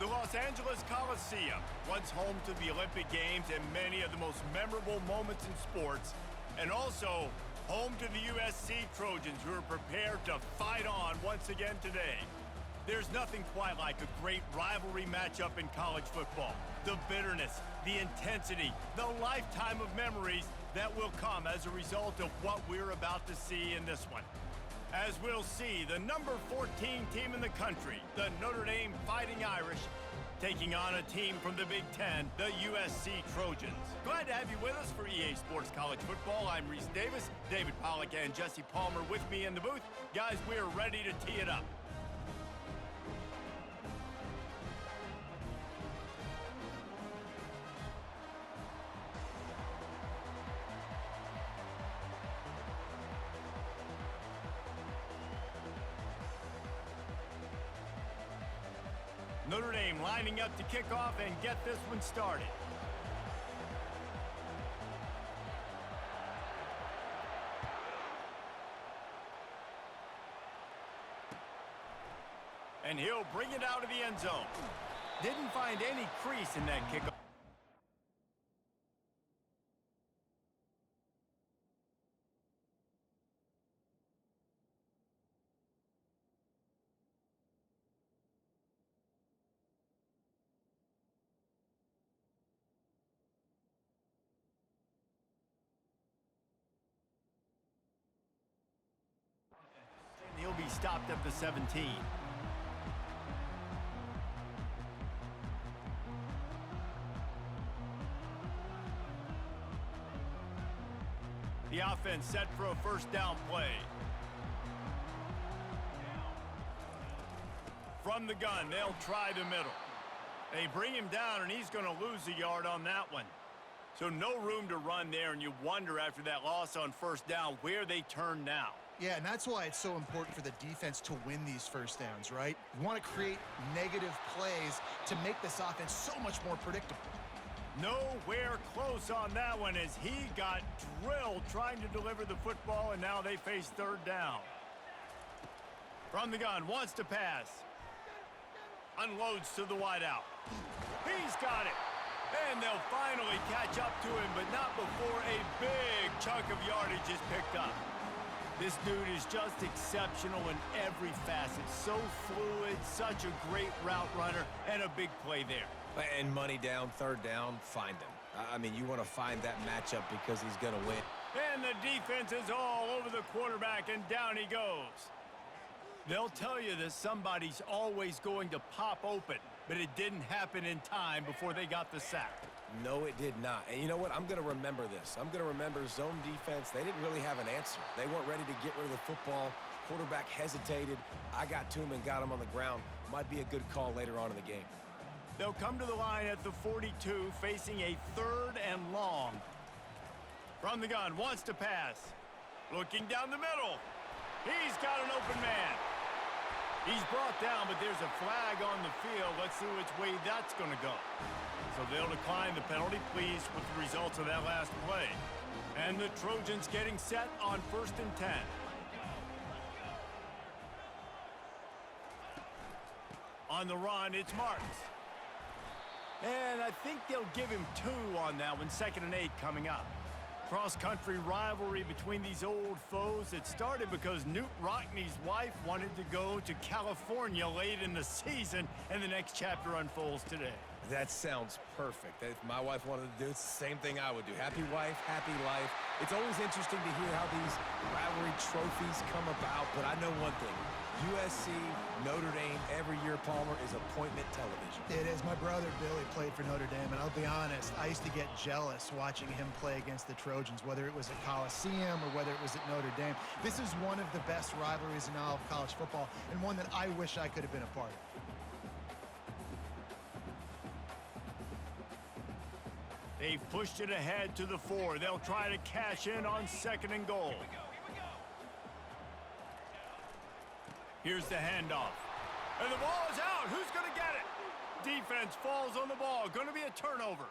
The Los Angeles Coliseum, once home to the Olympic Games and many of the most memorable moments in sports, and also home to the USC Trojans, who are prepared to fight on once again today. There's nothing quite like a great rivalry matchup in college football. The bitterness, the intensity, the lifetime of memories that will come as a result of what we're about to see in this one. As we'll see, the number 14 team in the country, the Notre Dame Fighting Irish, taking on a team from the Big Ten, the USC Trojans. Glad to have you with us for EA Sports College Football. I'm Reese Davis, David Pollack and Jesse Palmer with me in the booth. Guys, we're ready to tee it up. Notre Dame lining up to kick off and get this one started. And he'll bring it out of the end zone. Didn't find any crease in that kickoff. He'll be stopped at the 17. The offense set for a first down play. From the gun, they'll try the middle. They bring him down, and he's going to lose a yard on that one. So no room to run there, and you wonder after that loss on first down where they turn now. Yeah, and that's why it's so important for the defense to win these first downs, right? You want to create negative plays to make this offense so much more predictable. Nowhere close on that one as he got drilled trying to deliver the football, and now they face third down. From the gun, wants to pass. Unloads to the wideout. He's got it. And they'll finally catch up to him, but not before a big chunk of yardage is picked up. This dude is just exceptional in every facet. So fluid, such a great route runner, and a big play there. And money down, third down, find him. I mean, you want to find that matchup because he's going to win. And the defense is all over the quarterback, and down he goes. They'll tell you that somebody's always going to pop open, but it didn't happen in time before they got the sack. No, it did not. And you know what? I'm going to remember this. I'm going to remember zone defense. They didn't really have an answer. They weren't ready to get rid of the football. Quarterback hesitated. I got to him and got him on the ground. Might be a good call later on in the game. They'll come to the line at the 42, facing a third and long. From the gun, wants to pass. Looking down the middle. He's got an open man. He's brought down, but there's a flag on the field. Let's see which way that's going to go. So they'll decline the penalty, pleased with the results of that last play. And the Trojans getting set on 1st and 10. On the run, it's Marks. And I think they'll give him 2 on that one, 2nd and 8 coming up. Cross-country rivalry between these old foes. It started because Newt Rockne's wife wanted to go to California late in the season, and the next chapter unfolds today. That sounds perfect. If my wife wanted to do it, it's the same thing I would do. Happy wife, happy life. It's always interesting to hear how these rivalry trophies come about, but I know one thing. USC, Notre Dame, every year, Palmer, is appointment television. It is. My brother, Billy, played for Notre Dame, and I'll be honest, I used to get jealous watching him play against the Trojans, whether it was at Coliseum or whether it was at Notre Dame. This is one of the best rivalries in all of college football, and one that I wish I could have been a part of. They've pushed it ahead to the 4. They'll try to cash in on 2nd and goal. Here's the handoff. And the ball is out. Who's going to get it? Defense falls on the ball. Going to be a turnover.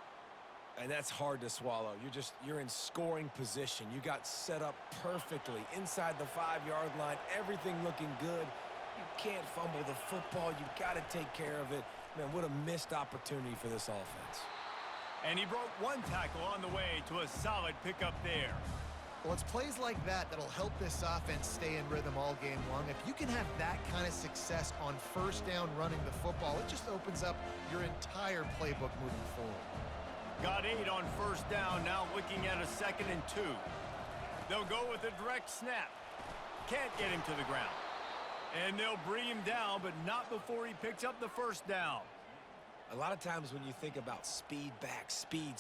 And that's hard to swallow. You're in scoring position. You got set up perfectly inside the 5-yard line. Everything looking good. You can't fumble the football. You've got to take care of it. Man, what a missed opportunity for this offense. And he broke one tackle on the way to a solid pickup there. Well, it's plays like that that'll help this offense stay in rhythm all game long. If you can have that kind of success on first down running the football, it just opens up your entire playbook moving forward. Got 8 on first down, now looking at a 2nd and 2. They'll go with a direct snap. Can't get him to the ground. And they'll bring him down, but not before he picks up the first down. A lot of times when you think about speed back, speed,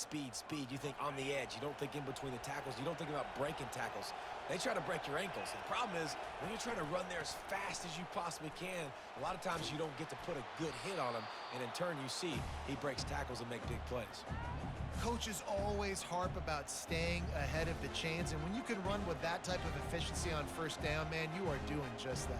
you think on the edge. You don't think in between the tackles. You don't think about breaking tackles. They try to break your ankles. The problem is when you're trying to run there as fast as you possibly can, a lot of times you don't get to put a good hit on him, and in turn you see he breaks tackles and make big plays. Coaches always harp about staying ahead of the chains, and when you can run with that type of efficiency on first down, man, you are doing just that.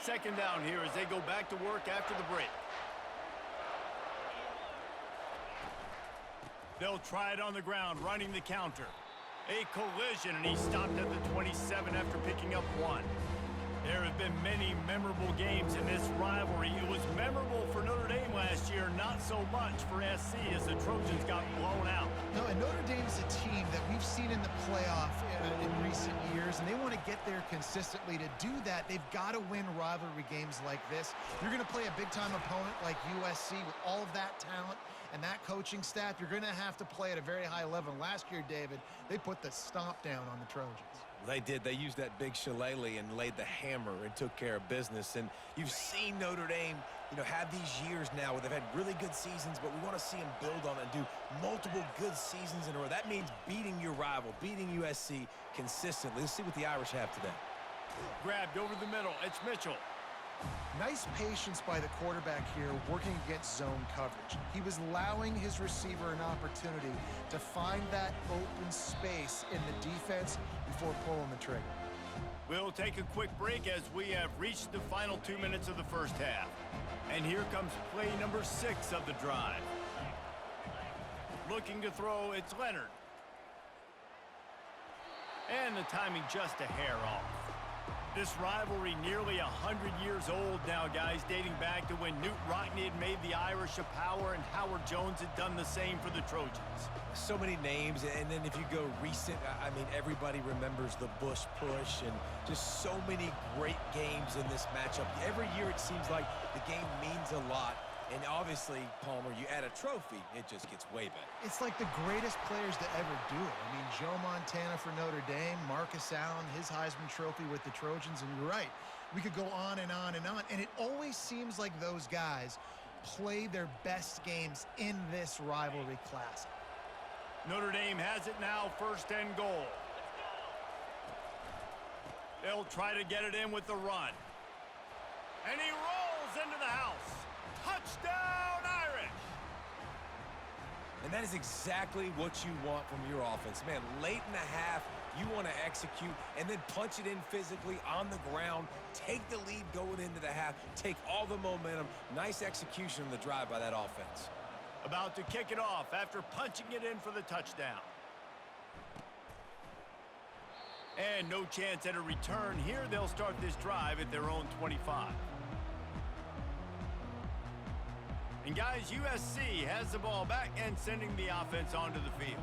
Second down here as they go back to work after the break. They'll try it on the ground, running the counter. A collision, and he stopped at the 27 after picking up 1. There have been many memorable games in this rivalry. It was memorable for Notre Dame last year, not so much for SC as the Trojans got blown out. No, and Notre Dame's a team that we've seen in the playoff in recent years, and they want to get there consistently. To do that, they've got to win rivalry games like this. You're going to play a big-time opponent like USC with all of that talent and that coaching staff. You're going to have to play at a very high level. Last year, David, they put the stomp down on the Trojans. They did. They used that big shillelagh and laid the hammer and took care of business. And you've seen Notre Dame, have these years now where they've had really good seasons, but we want to see them build on it and do multiple good seasons in a row. That means beating your rival, beating USC consistently. Let's see what the Irish have today. Grabbed over the middle. It's Mitchell. Nice patience by the quarterback here working against zone coverage. He was allowing his receiver an opportunity to find that open space in the defense before pulling the trigger. We'll take a quick break as we have reached the final 2 minutes of the first half. And here comes play number 6 of the drive. Looking to throw, it's Leonard. And the timing just a hair off. This rivalry nearly 100 years old now, guys, dating back to when Knute Rockne had made the Irish a power and Howard Jones had done the same for the Trojans. So many names, and then if you go recent, I mean, everybody remembers the Bush push and just so many great games in this matchup. Every year it seems like the game means a lot. And obviously, Palmer, you add a trophy, it just gets way better. It's like the greatest players to ever do it. I mean, Joe Montana for Notre Dame, Marcus Allen, his Heisman Trophy with the Trojans, and you're right. We could go on and on and on, and it always seems like those guys play their best games in this rivalry classic. Notre Dame has it now, 1st and goal. They'll try to get it in with the run. And he rolls into the house. Touchdown, Irish! And that is exactly what you want from your offense. Man, late in the half, you want to execute and then punch it in physically on the ground, take the lead going into the half, take all the momentum. Nice execution on the drive by that offense. About to kick it off after punching it in for the touchdown. And no chance at a return here. They'll start this drive at their own 25. And guys, USC has the ball back and sending the offense onto the field.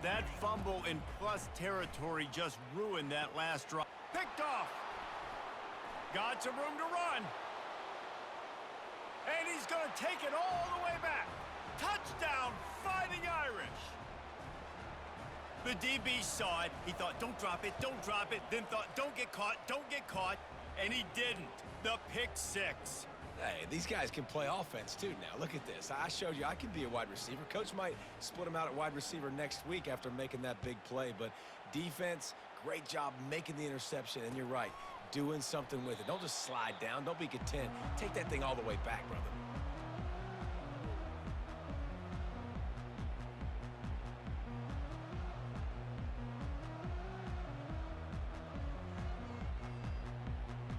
That fumble in plus territory just ruined that last drive. Picked off. Got some room to run. And he's going to take it all the way back. Touchdown, Fighting Irish. The DB saw it. He thought, don't drop it, don't drop it. Then thought, don't get caught, don't get caught. And he didn't. The pick 6. Hey, these guys can play offense too now. Look at this. I showed you I can be a wide receiver. Coach might split him out at wide receiver next week after making that big play. But defense, great job making the interception. And you're right, doing something with it. Don't just slide down. Don't be content. Take that thing all the way back, brother.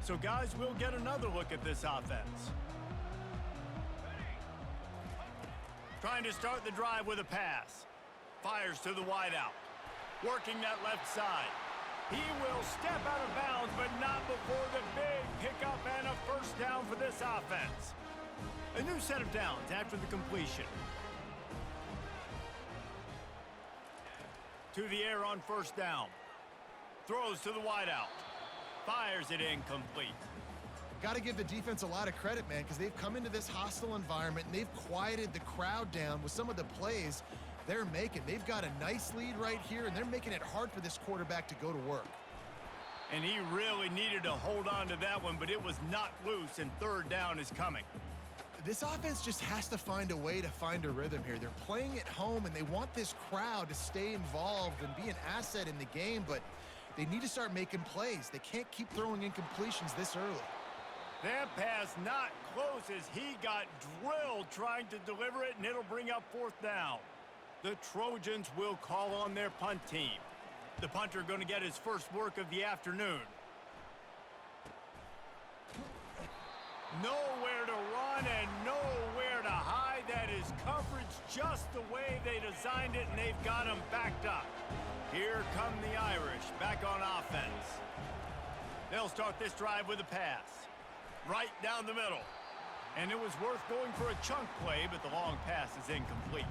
So, guys, we'll get another look at this offense. Trying to start the drive with a pass. Fires to the wideout. Working that left side. He will step out of bounds, but not before the big pickup and a first down for this offense. A new set of downs after the completion. To the air on first down. Throws to the wideout. Fires it incomplete. Got to give the defense a lot of credit, man, because they've come into this hostile environment and they've quieted the crowd down with some of the plays they're making. They've got a nice lead right here, and they're making it hard for this quarterback to go to work. And he really needed to hold on to that one, but it was not loose, and third down is coming. This offense just has to find a way to find a rhythm here. They're playing at home, and they want this crowd to stay involved and be an asset in the game, but they need to start making plays. They can't keep throwing incompletions this early. That pass not close as he got drilled trying to deliver it, and it'll bring up fourth down. The Trojans will call on their punt team. The punter going to get his first work of the afternoon. Nowhere to run and nowhere to hide. That is coverage just the way they designed it, and they've got him backed up. Here come the Irish back on offense. They'll start this drive with a pass. Right down the middle. And it was worth going for a chunk play, but the long pass is incomplete.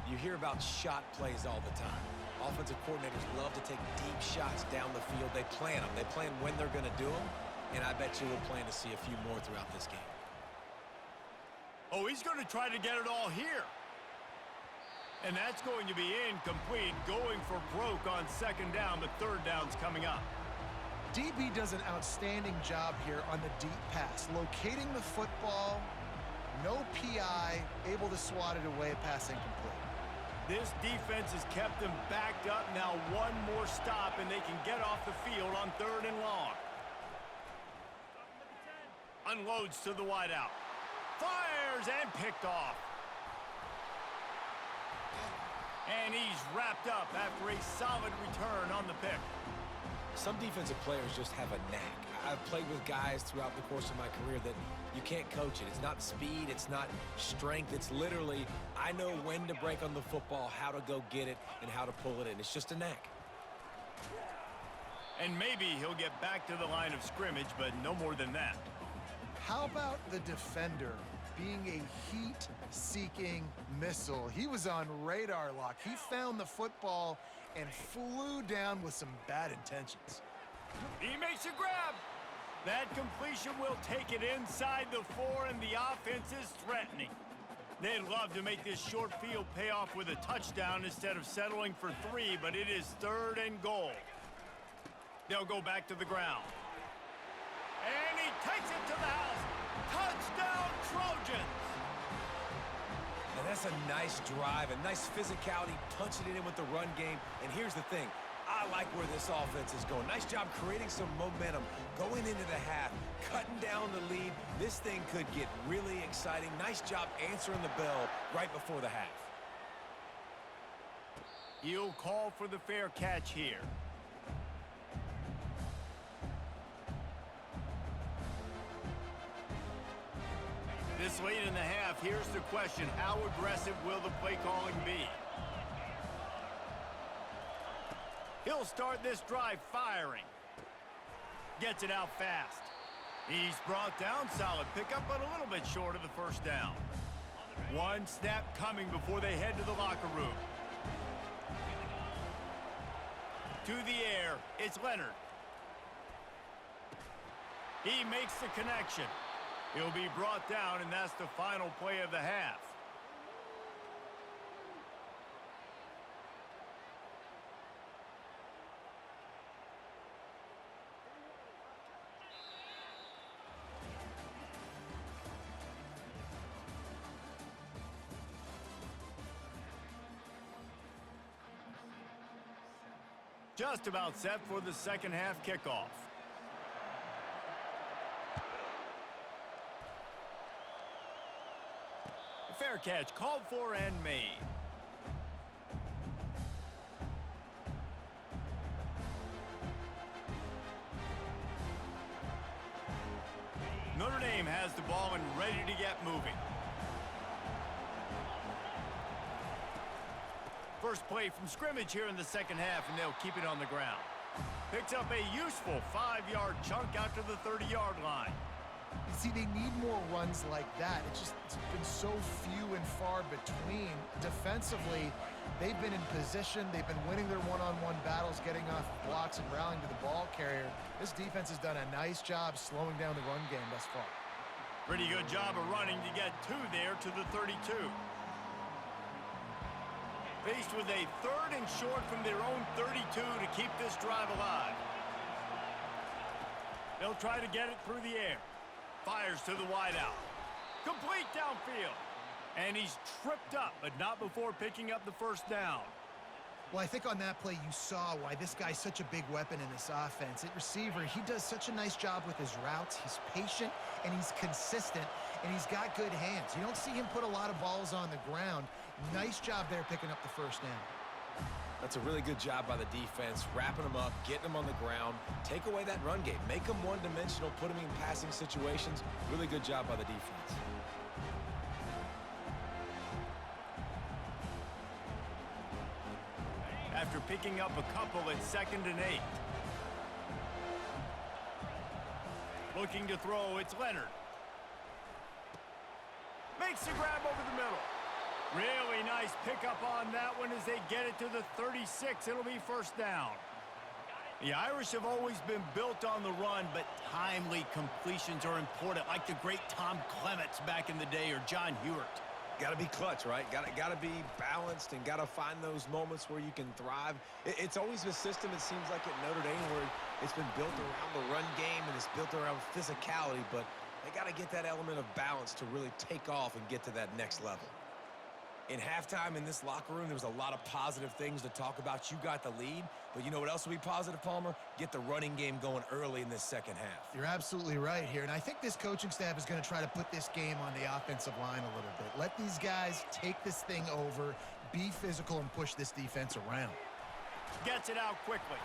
You hear about shot plays all the time. Offensive coordinators love to take deep shots down the field. They plan them. They plan when they're going to do them, and I bet you we'll plan to see a few more throughout this game. Oh, he's going to try to get it all here. And that's going to be incomplete, going for broke on second down, but third down's coming up. DB does an outstanding job here on the deep pass, locating the football, no PI, able to swat it away, pass incomplete. This defense has kept them backed up. Now one more stop, and they can get off the field on third and long. Unloads to the wideout. Fires and picked off. And he's wrapped up after a solid return on the pick. Some defensive players just have a knack. I've played with guys throughout the course of my career that you can't coach it. It's not speed, it's not strength. It's literally, I know when to break on the football, how to go get it, and how to pull it in. It's just a knack. And maybe he'll get back to the line of scrimmage, but no more than that. How about the defender being a heat-seeking missile? He was on radar lock. He found the football and flew down with some bad intentions. He makes a grab. That completion will take it inside the 4, and the offense is threatening. They'd love to make this short field pay off with a touchdown instead of settling for 3, but it is third and goal. They'll go back to the ground. And he takes it to the house. Touchdown, Trojans! And that's a nice drive, a nice physicality, punching it in with the run game. And here's the thing. I like where this offense is going. Nice job creating some momentum, going into the half, cutting down the lead. This thing could get really exciting. Nice job answering the bell right before the half. He'll call for the fair catch here. This late in the half, here's the question. How aggressive will the play calling be? He'll start this drive firing. Gets it out fast. He's brought down, solid pickup, but a little bit short of the first down. One snap coming before they head to the locker room. To the air, it's Leonard. He makes the connection. He'll be brought down, and that's the final play of the half. Just about set for the second half kickoff. Fair catch called for and made. Dame has the ball and ready to get moving. First play from scrimmage here in the second half, and they'll keep it on the ground. Picks up a useful 5-yard chunk out to the 30-yard line. You see, they need more runs like that. It's been so few and far between. Defensively, they've been in position. They've been winning their one-on-one battles, getting off blocks and rallying to the ball carrier. This defense has done a nice job slowing down the run game thus far. Pretty good job of running to get 2 there to the 32. Faced with a 3rd and short from their own 32 to keep this drive alive. They'll try to get it through the air. Fires to the wideout. Complete downfield. And he's tripped up, but not before picking up the first down. Well, I think on that play you saw why this guy's such a big weapon in this offense. At receiver, he does such a nice job with his routes. He's patient, and he's consistent, and he's got good hands. You don't see him put a lot of balls on the ground. Nice job there picking up the first down. That's a really good job by the defense, wrapping them up, getting them on the ground, take away that run game, make them one-dimensional, put them in passing situations. Really good job by the defense. After picking up a couple at 2nd and 8. Looking to throw, it's Leonard. Makes the grab over the middle. Really nice pickup on that one as they get it to the 36. It'll be first down. The Irish have always been built on the run, but timely completions are important, like the great Tom Clements back in the day or John Hewart. Got to be clutch, right? Got to be balanced and got to find those moments where you can thrive. It's always a system, it seems like, at Notre Dame where it's been built around the run game and it's built around physicality, but they got to get that element of balance to really take off and get to that next level. In halftime in this locker room, there was a lot of positive things to talk about. You got the lead, but you know what else will be positive, Palmer? Get the running game going early in this second half. You're absolutely right here, and I think this coaching staff is going to try to put this game on the offensive line a little bit. Let these guys take this thing over, be physical, and push this defense around. Gets it out quickly.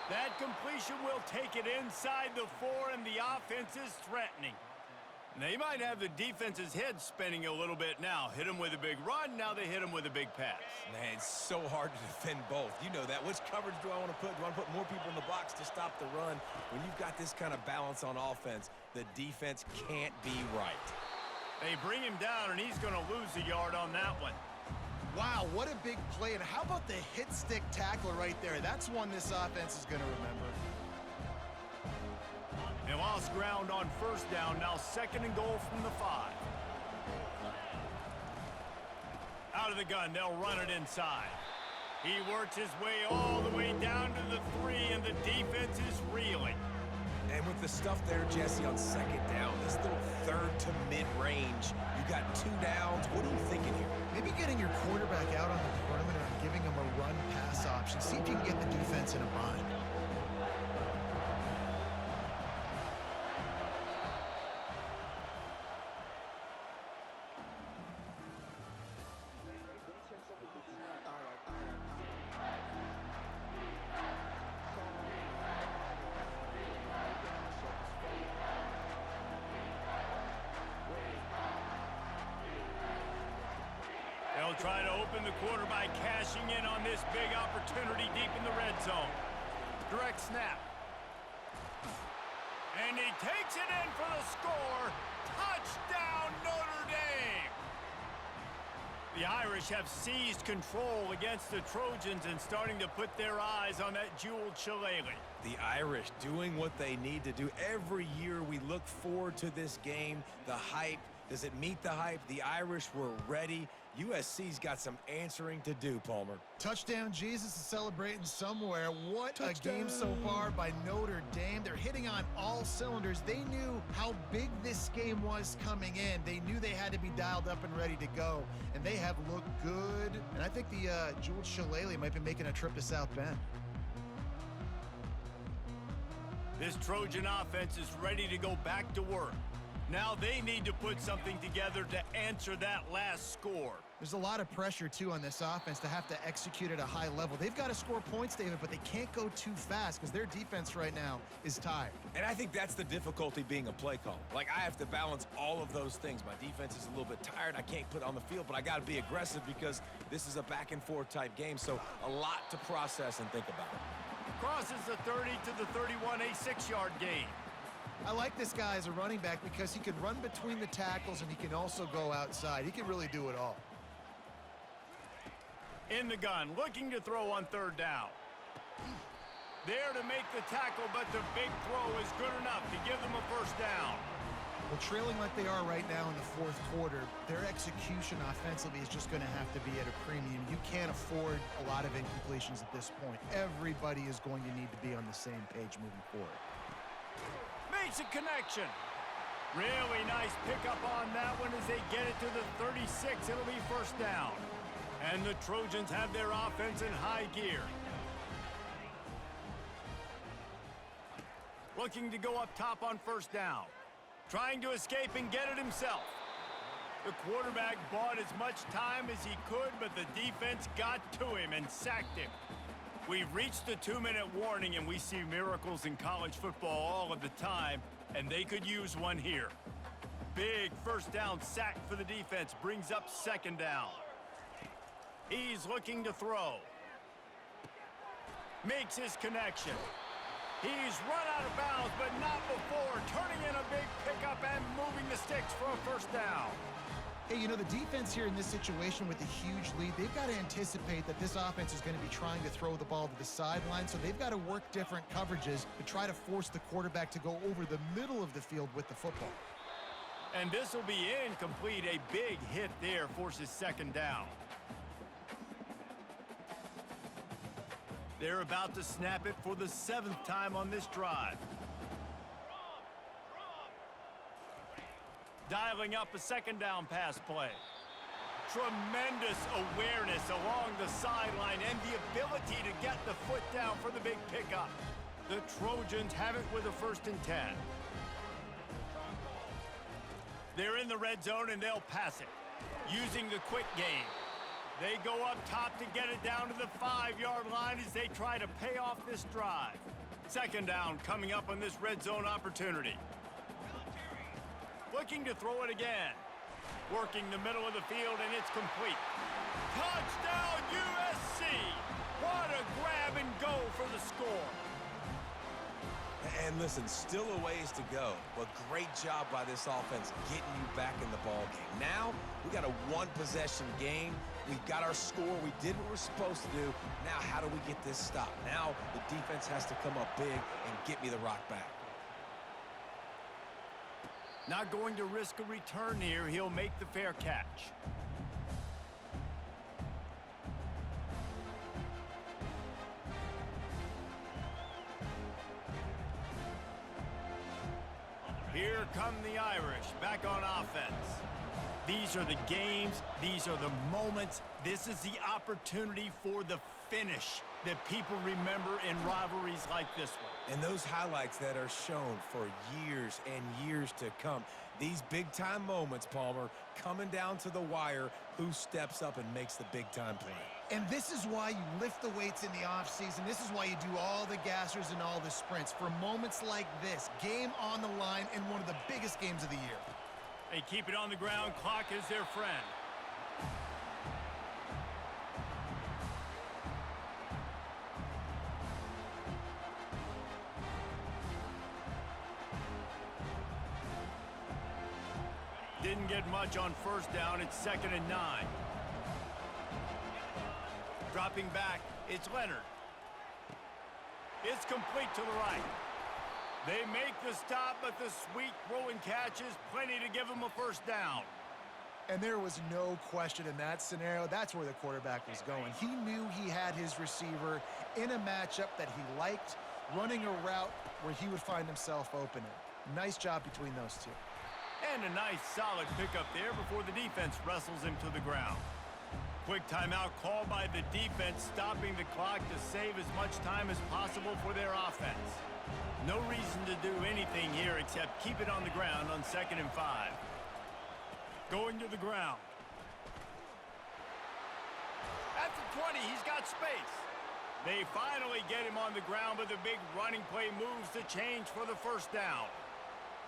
That completion will take it inside the 4, and the offense is threatening. They might have the defense's head spinning a little bit now. Hit them with a big run, now they hit them with a big pass. Man, it's so hard to defend both. You know that. Which coverage do I want to put? Do I want to put more people in the box to stop the run? When you've got this kind of balance on offense, the defense can't be right. They bring him down, and he's going to lose a yard on that one. Wow, what a big play. And how about the hit-stick tackle right there? That's one this offense is going to remember. They lost ground on first down, now 2nd and goal from the 5. Out of the gun, they'll run it inside. He works his way all the way down to the 3, and the defense is reeling. And with the stuff there, Jesse, on 2nd down, this little 3rd to mid-range, you got 2 downs. What are you thinking here? Maybe getting your quarterback out on the perimeter and giving him a run-pass option. See if you can get the defense in a bind. They'll try to open the quarter by cashing in on this big opportunity deep in the red zone. Direct snap. And he takes it in for the score. Touchdown, Notre Dame! The Irish have seized control against the Trojans and starting to put their eyes on that Jewel Shillelagh. The Irish doing what they need to do. Every year we look forward to this game. The hype, does it meet the hype? The Irish were ready. USC's got some answering to do, Palmer. Touchdown Jesus is celebrating somewhere. What touchdown. A game so far by Notre Dame. They're hitting on all cylinders. They knew how big this game was coming in. They knew they had to be dialed up and ready to go, and they have looked good. And I think the Jewel Shillelagh might be making a trip to South Bend. This Trojan offense is ready to go back to work. Now they need to put something together to answer that last score. There's a lot of pressure, too, on this offense to have to execute at a high level. They've got to score points, David, but they can't go too fast because their defense right now is tired. And I think that's the difficulty being a play caller. Like, I have to balance all of those things. My defense is a little bit tired. I can't put it on the field, but I got to be aggressive because this is a back-and-forth type game, so a lot to process and think about. Crosses the 30 to the 31, a 6-yard gain. I like this guy as a running back because he can run between the tackles and he can also go outside. He can really do it all. In the gun, looking to throw on 3rd down. There to make the tackle, but the big throw is good enough to give them a 1st down. Well, trailing like they are right now in the 4th quarter, their execution offensively is just going to have to be at a premium. You can't afford a lot of incompletions at this point. Everybody is going to need to be on the same page moving forward. Makes a connection. Really nice pickup on that one as they get it to the 36. It'll be 1st down. And the Trojans have their offense in high gear. Looking to go up top on 1st down. Trying to escape and get it himself. The quarterback bought as much time as he could, but the defense got to him and sacked him. We've reached the 2-minute warning, and we see miracles in college football all of the time, and they could use one here. Big 1st down sack for the defense brings up 2nd down. He's looking to throw. Makes his connection. He's run out of bounds, but not before turning in a big pickup and moving the sticks for a 1st down. Hey, you know, the defense here in this situation with a huge lead, they've got to anticipate that this offense is going to be trying to throw the ball to the sideline, so they've got to work different coverages to try to force the quarterback to go over the middle of the field with the football. And this will be incomplete. A big hit there forces 2nd down. They're about to snap it for the 7th time on this drive. Dialing up a 2nd down pass play. Tremendous awareness along the sideline and the ability to get the foot down for the big pickup. The Trojans have it with a 1st and 10. They're in the red zone and they'll pass it. Using the quick game. They go up top to get it down to the 5-yard line as they try to pay off this drive. 2nd down coming up on this red zone opportunity. Looking to throw it again. Working the middle of the field, and it's complete. Touchdown, USC! What a grab and go for the score. And listen, still a ways to go, but great job by this offense getting you back in the ball game. Now, we got a 1-possession game. We've got our score. We did what we're supposed to do. Now, how do we get this stopped? Now, the defense has to come up big and get me the rock back. Not going to risk a return here. He'll make the fair catch. Here come the Irish back on offense. These are the games. These are the moments. This is the opportunity for the finish that people remember in rivalries like this one. And those highlights that are shown for years and years to come. These big-time moments, Palmer, coming down to the wire, who steps up and makes the big-time play. And this is why you lift the weights in the offseason. This is why you do all the gassers and all the sprints. For moments like this, game on the line in one of the biggest games of the year. They keep it on the ground. Clock is their friend. Didn't get much on 1st down. It's 2nd and 9. Dropping back, it's Leonard. It's complete to the right. They make the stop, but the sweet throw and catch is plenty to give them a 1st down. And there was no question in that scenario. That's where the quarterback was going. He knew he had his receiver in a matchup that he liked, running a route where he would find himself open. Nice job between those two. And a nice solid pickup there before the defense wrestles him to the ground. Quick timeout called by the defense, stopping the clock to save as much time as possible for their offense. No reason to do anything here except keep it on the ground on 2nd and 5. Going to the ground. 20. He's got space. They finally get him on the ground, but the big running play moves the change for the first down.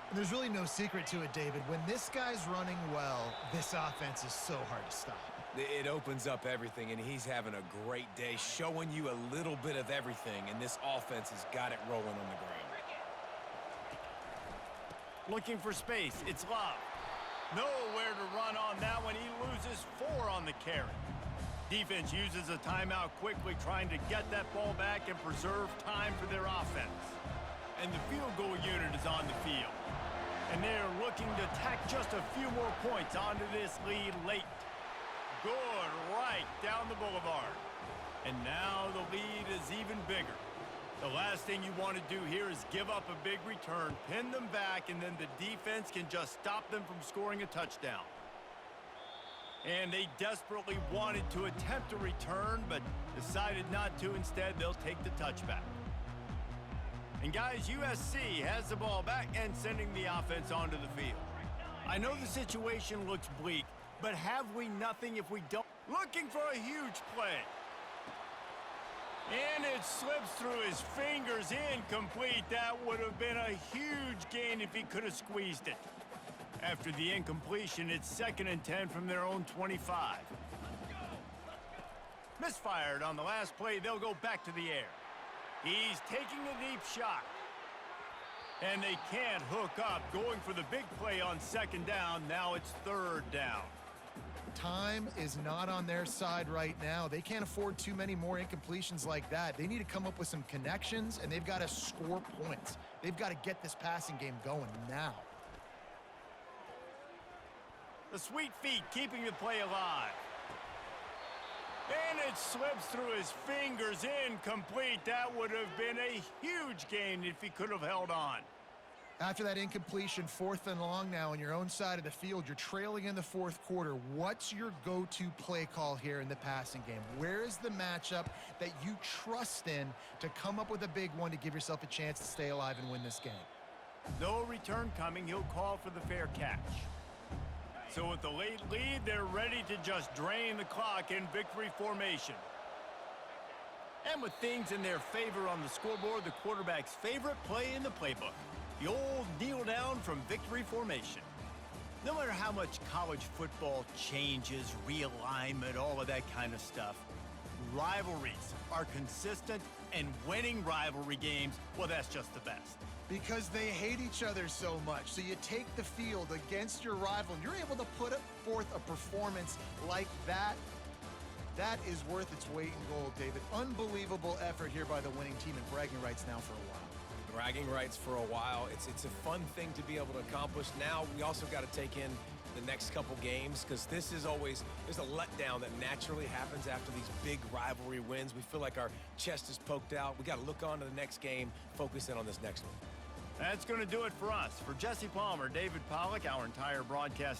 And there's really no secret to it, David. When this guy's running well, this offense is so hard to stop. It opens up everything, and he's having a great day, showing you a little bit of everything, and this offense has got it rolling on the ground. Looking for space. It's Love. Nowhere to run on that one. He loses 4 on the carry. Defense uses a timeout quickly, trying to get that ball back and preserve time for their offense. And the field goal unit is on the field. And they're looking to tack just a few more points onto this lead late. Good right down the boulevard. And now the lead is even bigger. The last thing you want to do here is give up a big return, pin them back, and then the defense can just stop them from scoring a touchdown. And they desperately wanted to attempt a return, but decided not to. Instead, they'll take the touchback. And guys, USC has the ball back and sending the offense onto the field. I know the situation looks bleak, but have we nothing if we don't? Looking for a huge play. And it slips through his fingers, incomplete. That would have been a huge gain if he could have squeezed it. After the incompletion, it's 2nd and 10 from their own 25. Misfired on the last play. They'll go back to the air. He's taking a deep shot. And they can't hook up. Going for the big play on 2nd down. Now it's 3rd down. Time is not on their side right now. They can't afford too many more incompletions like that. They need to come up with some connections, and they've got to score points. They've got to get this passing game going now. The sweet feet keeping the play alive. And it slips through his fingers, incomplete. That would have been a huge gain if he could have held on. After that incompletion, 4th and long now on your own side of the field, you're trailing in the 4th quarter. What's your go-to play call here in the passing game? Where is the matchup that you trust in to come up with a big one to give yourself a chance to stay alive and win this game? No return coming. He'll call for the fair catch. So with the late lead, they're ready to just drain the clock in victory formation. And with things in their favor on the scoreboard, the quarterback's favorite play in the playbook. The old kneel down from victory formation. No matter how much college football changes, realignment, all of that kind of stuff, rivalries are consistent, and winning rivalry games, well, that's just the best. Because they hate each other so much. So you take the field against your rival, and you're able to put forth a performance like that. That is worth its weight in gold, David. Unbelievable effort here by the winning team, and bragging rights now for a while. Bragging rights for a while. It's a fun thing to be able to accomplish. Now we also got to take in the next couple games, because this is always, there's a letdown that naturally happens after these big rivalry wins. We feel like our chest is poked out. We got to look on to the next game, focus in on this next one. That's going to do it for us. For Jesse Palmer, David Pollack, our entire broadcast